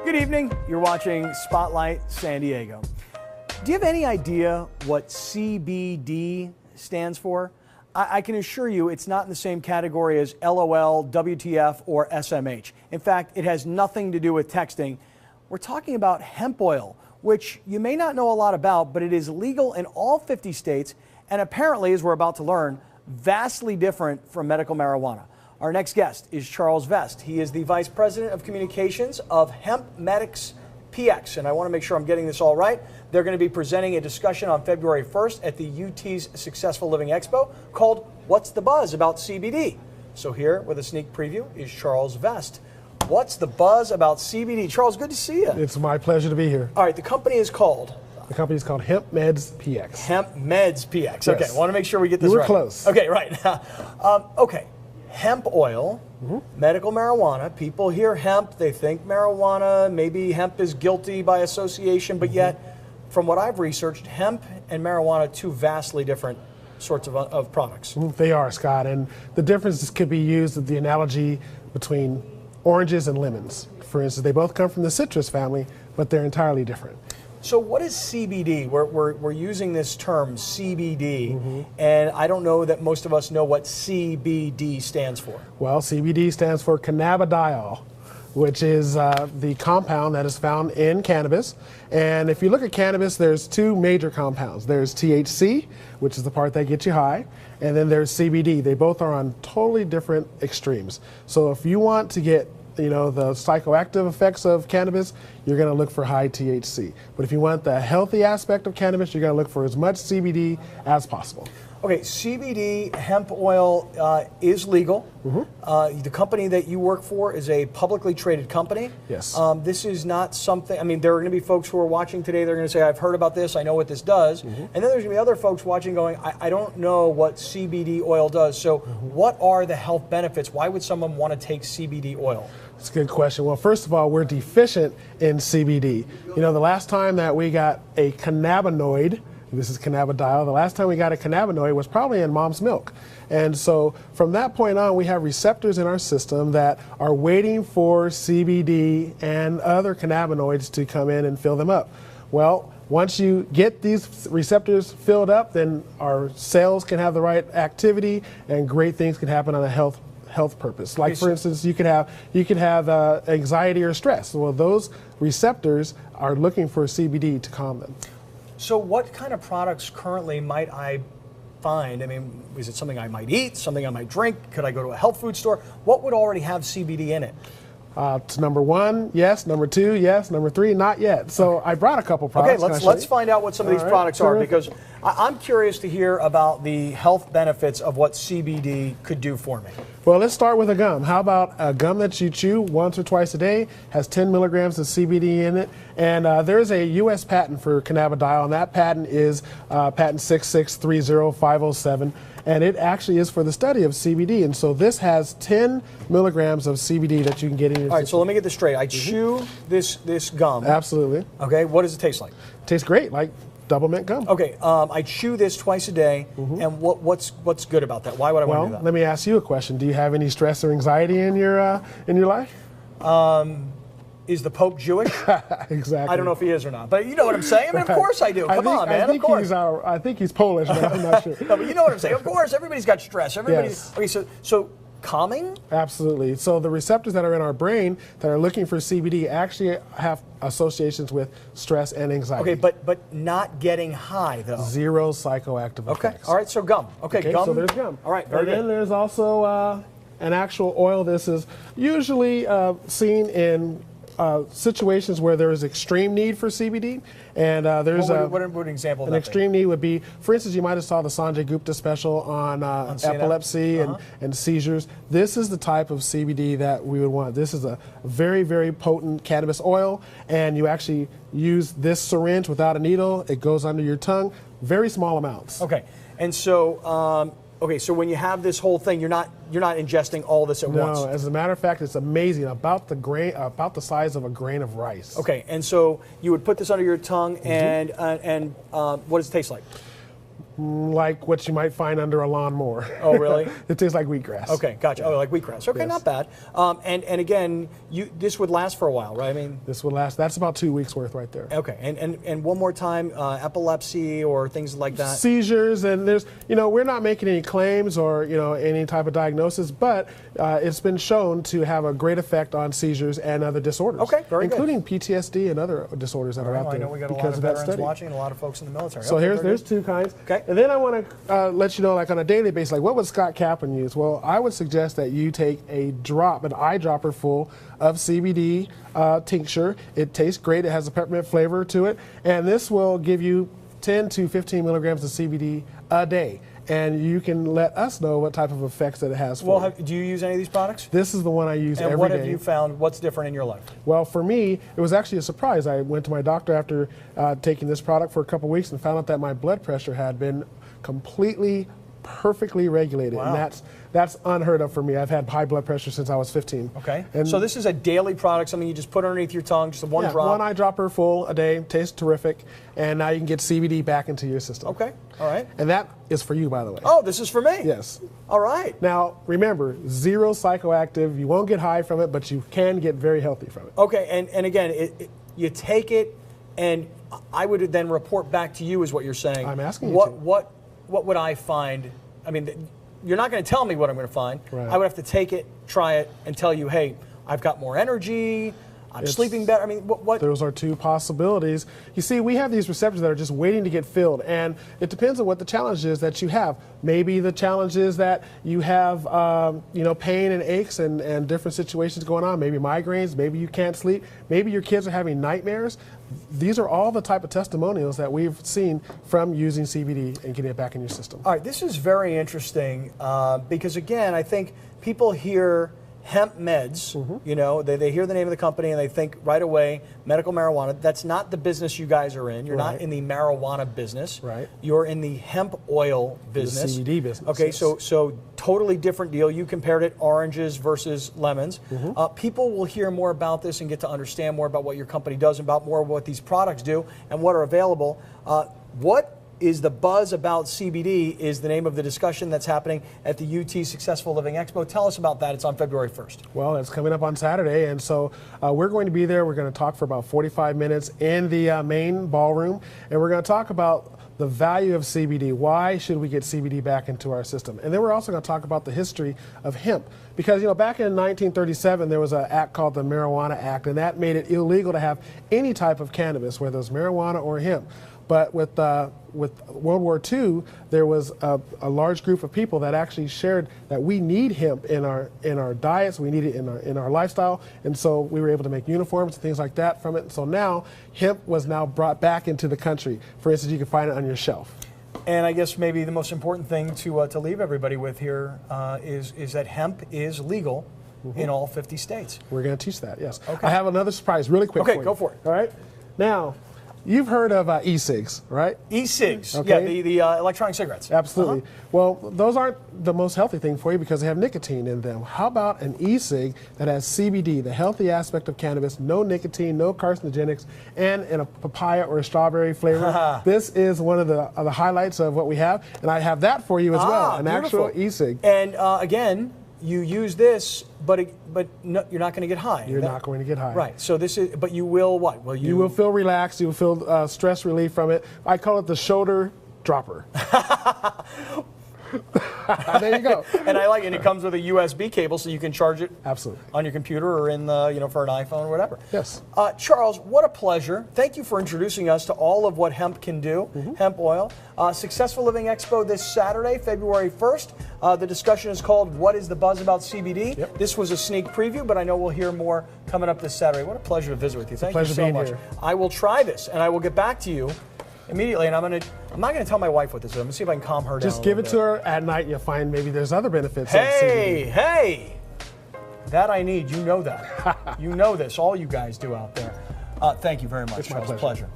Good evening. You're watching Spotlight San Diego. Do you have any idea what CBD stands for? I can assure you it's not in the same category as LOL, WTF, or SMH. In fact, it has nothing to do with texting. We're talking about hemp oil, which you may not know a lot about, but it is legal in all 50 states and apparently, as we're about to learn, vastly different from medical marijuana. Our next guest is Charles Vest. He is the Vice President of Communications of HempMedics PX, and I want to make sure I'm getting this all right. They're going to be presenting a discussion on February 1st at the UT's Successful Living Expo called What's the Buzz About CBD? So here with a sneak preview is Charles Vest. What's the buzz about CBD? Charles, good to see you. It's my pleasure to be here. All right, the company is called? The company is called HempMeds PX. HempMeds PX. Yes. Okay, I want to make sure we get this right. You were close. Okay, right. Okay, hemp oil, medical marijuana. People hear hemp, they think marijuana. Maybe hemp is guilty by association, but yet, from what I've researched, hemp and marijuana, two vastly different sorts of products. They are, Scott, and the difference could be used with the analogy between oranges and lemons. For instance, they both come from the citrus family, but they're entirely different. So what is CBD? We're using this term CBD, and I don't know that most of us know what CBD stands for. Well, CBD stands for cannabidiol, which is the compound that is found in cannabis. And if you look at cannabis, there's two major compounds. There's THC, which is the part that gets you high, and then there's CBD. They both are on totally different extremes. So if you want to get the psychoactive effects of cannabis, you're going to look for high THC. But if you want the healthy aspect of cannabis, you're going to look for as much CBD as possible. Okay, CBD hemp oil is legal. The company that you work for is a publicly traded company. Yes. This is not something, I mean, there are going to be folks who are watching today, they're going to say, I've heard about this, I know what this does. And then there's going to be other folks watching going, I don't know what CBD oil does. So what are the health benefits? Why would someone want to take CBD oil? That's a good question. Well, first of all, we're deficient in CBD. The last time that we got a cannabinoid, this is cannabidiol, the last time we got a cannabinoid was probably in mom's milk. And so from that point on, we have receptors in our system that are waiting for CBD and other cannabinoids to come in and fill them up. Well, once you get these receptors filled up, then our cells can have the right activity and great things can happen on a health purpose. Like, for instance, you could have anxiety or stress. Well, those receptors are looking for CBD to calm them. So what kind of products currently might I find? I mean, is it something I might eat, something I might drink? Could I go to a health food store? What would already have CBD in it? Number one, yes. Number two, yes. Number three, not yet. So I brought a couple products. Okay, let's find out what some of these products are, because I'm curious to hear about the health benefits of what CBD could do for me. Well, let's start with a gum. How about a gum that you chew once or twice a day, has 10 milligrams of CBD in it, and there's a U.S. patent for cannabidiol, and that patent is patent 6630507. And it actually is for the study of CBD. And so this has 10 milligrams of CBD that you can get in your All right, so let me get this straight. I chew this gum. Absolutely. Okay, what does it taste like? It tastes great, like double mint gum. Okay, I chew this twice a day, and what's good about that? Why would I want to do that? Let me ask you a question. Do you have any stress or anxiety in your life? Is the Pope Jewish? Exactly. I don't know if he is or not, but you know what I'm saying. I mean, of course I do. Come on, man. Of course. I think he's Polish, but I'm not sure. No, but you know what I'm saying. Of course, everybody's got stress. Yes. Okay. So calming. Absolutely. So the receptors that are in our brain that are looking for CBD actually have associations with stress and anxiety. Okay, but not getting high though. Zero psychoactive effects. Okay. All right. So gum. Okay. Gum. So there's gum. All right. Very good. good. And then there's also an actual oil. This is usually seen in situations where there is extreme need for CBD, and there's what an example of an extreme need would be, for instance, you might have saw the Sanjay Gupta special on epilepsy and seizures. This is the type of CBD that we would want. This is a very, very potent cannabis oil, and you actually use this syringe without a needle. It goes under your tongue, very small amounts. Okay, and so so when you have this whole thing, you're not ingesting all this at once. No, as a matter of fact, it's amazing. About the size of a grain of rice. Okay, and so you would put this under your tongue, and what does it taste like? Like what you might find under a lawnmower. Oh, really? It tastes like wheatgrass. Okay, gotcha. Oh, like wheatgrass. Okay, Yes. not bad. And again, this would last for a while, right? I mean, This will last. That's about 2 weeks worth right there. okay. And one more time, epilepsy or things like that. Seizures, and there's, we're not making any claims or, any type of diagnosis, but it's been shown to have a great effect on seizures and other disorders. Okay, very good. including PTSD and other disorders that are out I there. know we got a lot because of that veterans study. watching and a lot of folks in the military. So Okay, there's very good. 2 kinds. Okay. And then I want to let you know, like on a daily basis, like what would Scott Kaplan use? Well, I would suggest that you take an eyedropper full of CBD tincture. It tastes great. It has a peppermint flavor to it, and this will give you 10 to 15 milligrams of CBD a day. And you can let us know what type of effects that it has for you. Do you use any of these products? This is the one I use every day. And what have you found? What's different in your life? Well, for me, it was actually a surprise. I went to my doctor after taking this product for a couple weeks and found out that my blood pressure had been completely, perfectly regulated. Wow. And that's unheard of for me. I've had high blood pressure since I was 15. Okay. And So this is a daily product, something you just put underneath your tongue, just one yeah, drop. one eyedropper full a day, tastes terrific, and now you can get CBD back into your system. Okay. All right. And that is for you, by the way. Oh, this is for me. Yes. All right. Now, remember, zero psychoactive. You won't get high from it, but you can get very healthy from it. Okay. And again, you take it, and I would then report back to you, is what you're saying. I'm asking you what to. What would I find? I mean, you're not going to tell me what I'm going to find. Right. I would have to take it, try it, and tell you, hey, I've got more energy. I'm sleeping better. I mean, what? Those are 2 possibilities. You see, we have these receptors that are just waiting to get filled, and it depends on what the challenge is that you have. Maybe the challenge is that you have, pain and aches and different situations going on. Maybe migraines. Maybe you can't sleep. Maybe your kids are having nightmares. These are all the type of testimonials that we've seen from using CBD and getting it back in your system. All right, this is very interesting because, again, I think people hear hemp meds, they hear the name of the company and they think right away medical marijuana. That's not the business you guys are in. You're not Right. in the marijuana business. Right. You're in the hemp oil business. The CBD business. Okay, yes. so totally different deal. You compared it oranges versus lemons. People will hear more about this and get to understand more about what your company does, about more of what these products do and what are available. What is the buzz about CBD is the name of the discussion that's happening at the UT Successful Living Expo. Tell us about that. It's on February 1st. Well, it's coming up on Saturday, and so we're going to be there. We're going to talk for about 45 minutes in the main ballroom, and we're going to talk about the value of CBD. Why should we get CBD back into our system? And then we're also going to talk about the history of hemp. Because, back in 1937, there was an act called the Marijuana Act, and that made it illegal to have any type of cannabis, whether it's marijuana or hemp. But with World War II, there was a large group of people that actually shared that we need hemp in our diets, we need it in our lifestyle, and so we were able to make uniforms and things like that from it. And so now hemp was now brought back into the country. For instance, you can find it on your shelf. And I guess maybe the most important thing to leave everybody with here is that hemp is legal in all 50 states. We're going to teach that, yes. Okay. I have another surprise really quick Okay, for you. go for it. All right? Now, you've heard of e-cigs, right? E-cigs, Okay. yeah, the electronic cigarettes. Absolutely. Well, those aren't the most healthy thing for you because they have nicotine in them. How about an e-cig that has CBD, the healthy aspect of cannabis, no nicotine, no carcinogenics, and in a papaya or a strawberry flavor? This is one of the highlights of what we have, and I have that for you as well, an beautiful. actual e-cig. And again, you use this, but no, you're not going to get high. You're not going to get high. Right. So this is, but you will what? Well, You will feel relaxed. You will feel stress relief from it. I call it the shoulder dropper. There you go. And I like it. It comes with a USB cable, so you can charge it Absolutely. on your computer or in the for an iPhone or whatever. Yes. Charles, what a pleasure. Thank you for introducing us to all of what hemp can do. Hemp oil. Successful Living Expo this Saturday, February 1st. The discussion is called "What is the Buzz About CBD?" Yep. This was a sneak preview, but I know we'll hear more coming up this Saturday. What a pleasure to visit with you. Thank you pleasure so being much. here. I will try this, and I will get back to you immediately. And I'm not going to tell my wife what this is. I'm going to see if I can calm her down. Just give it to her at night. You'll find maybe there's other benefits. of CBD. Hey! That I need. You know that. You know this. All you guys do out there. Thank you very much. It's my Charles. pleasure. Pleasure.